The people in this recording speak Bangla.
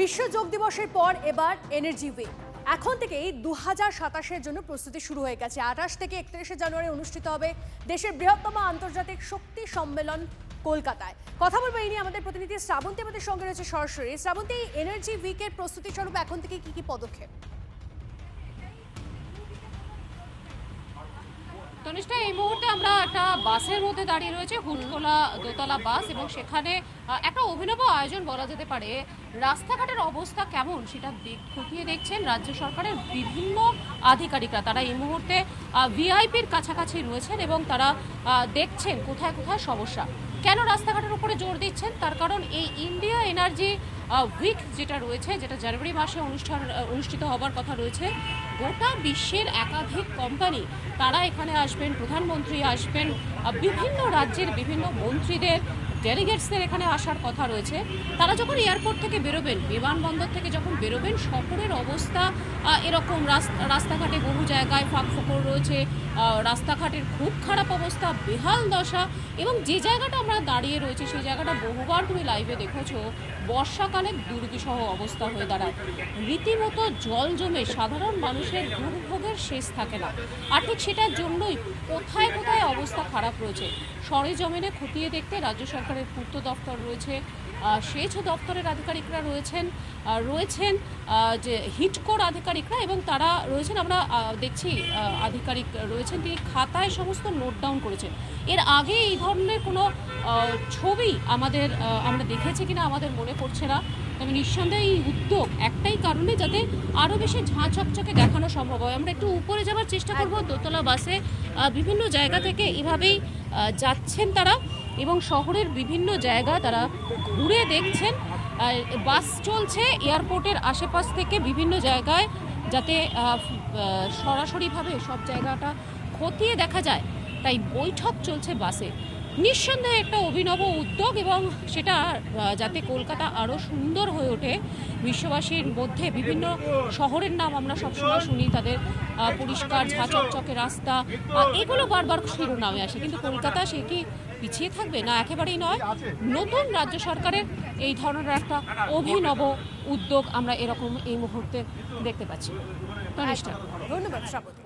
বিশ্ব যোগ দিবসের পর এবার এনার্জি উইক এখন থেকেই 2027-এর জন্য প্রস্তুতি শুরু হয়ে গেছে। 28 থেকে 31শে জানুয়ারি অনুষ্ঠিত হবে দেশের বৃহত্তম আন্তর্জাতিক শক্তি সম্মেলন কলকাতায়। কথা বলবো এই নিয়ে আমাদের প্রতিনিধি শ্রাবন্তী আমাদের সঙ্গে রয়েছে সরাসরি। শ্রাবন্তী, এনার্জি উইকের প্রস্তুতি স্বরূপ এখন থেকে কি কি পদক্ষেপ? তনিষ্ঠা, এই মুহূর্তে আমরা একটা বাসের মধ্যে দাঁড়িয়ে রয়েছে, হুটখোলা দোতলা বাস, এবং সেখানে একটা অভিনব আয়োজন বলা যেতে পারে। রাস্তাঘাটের অবস্থা কেমন সেটা খতিয়ে দেখছেন রাজ্য সরকারের বিভিন্ন আধিকারিকরা। তারা এই মুহূর্তে ভিআইপির কাছাকাছি রয়েছেন এবং তারা দেখছেন কোথায় কোথায় সমস্যা। কেন রাস্তাঘাটের উপরে জোর দিচ্ছেন? তার কারণ এই ইন্ডিয়া এনার্জি উইক যেটা রয়েছে, যেটা জানুয়ারি মাসে অনুষ্ঠিত হবার কথা রয়েছে, গোটা বিশ্বের একাধিক কোম্পানি তারা এখানে আসবেন, প্রধানমন্ত্রী আসবেন, বিভিন্ন রাজ্যের বিভিন্ন মন্ত্রীদের ডেলিগেটসদের এখানে আসার কথা রয়েছে। তারা যখন এয়ারপোর্ট থেকে বেরোবেন, বিমানবন্দর থেকে যখন বেরোবেন, শহরের অবস্থা এরকম, রাস্তাঘাটে বহু জায়গায় ফাঁকফোকর রয়েছে, রাস্তাঘাটের খুব খারাপ অবস্থা, বেহাল দশা। এবং যে জায়গাটা আমরা দাঁড়িয়ে রয়েছি সেই জায়গাটা বহুবার তুমি লাইভে দেখেছো, বর্ষাকালে দুর্বিষহ অবস্থা হয়ে দাঁড়ায়, রীতিমতো জল জমে সাধারণ মানুষের দুর্ভোগের শেষ থাকে না। আর ঠিক সেটার জন্যই কোথায় কোথায় অবস্থা খারাপ রয়েছে সরেজমিনে খতিয়ে দেখতে রাজ্য সরকারের পূর্ত দপ্তর রয়েছে, সেচ দপ্তরের আধিকারিকরা রয়েছেন যে হিটকোর আধিকারিকরা, এবং তারা রয়েছেন, আমরা দেখছি আধিকারিক রয়েছেন, তিনি খাতায় সমস্ত নোট ডাউন করেছেন। এর আগে এই ধরনের কোনো ছবি আমরা দেখেছি কিনা আমাদের মনে পড়ছে না। তবে নিঃসন্দেহে এই উদ্যোগ একটাই কারণে, যাতে আরও বেশি ঝাঁ চকচকে দেখানো সম্ভব হয়। আমরা একটু উপরে যাওয়ার চেষ্টা করব। দোতলা বাসে বিভিন্ন জায়গা থেকে এভাবেই যাচ্ছেন তারা, এবং শহরের বিভিন্ন জায়গা তারা ঘুরে দেখছেন। বাস চলছে এয়ারপোর্টের আশেপাশ থেকে বিভিন্ন জায়গায়, যাতে সরাসরিভাবে সব জায়গাটা খতিয়ে দেখা যায়, তাই বৈঠক চলছে বাসে। নিঃসন্দেহে একটা অভিনব উদ্যোগ, এবং সেটা যাতে কলকাতা আরও সুন্দর হয়ে ওঠে বিশ্ববাসীর মধ্যে। বিভিন্ন শহরের নাম আমরা সবসময় শুনি, তাদের পরিষ্কার ঝাঁচকচকে রাস্তা, এগুলো বারবার শিরোনামে আসে, কিন্তু কলকাতা সে কি পিছিয়ে থাকবে? না, একেবারেই নয়। নতুন রাজ্য সরকারের এই ধরনের একটা অভিনব উদ্যোগ আমরা এরকম এই মুহূর্তে দেখতে পাচ্ছি। তনিষ্ঠা, ধন্যবাদ শ্রাবন্তী।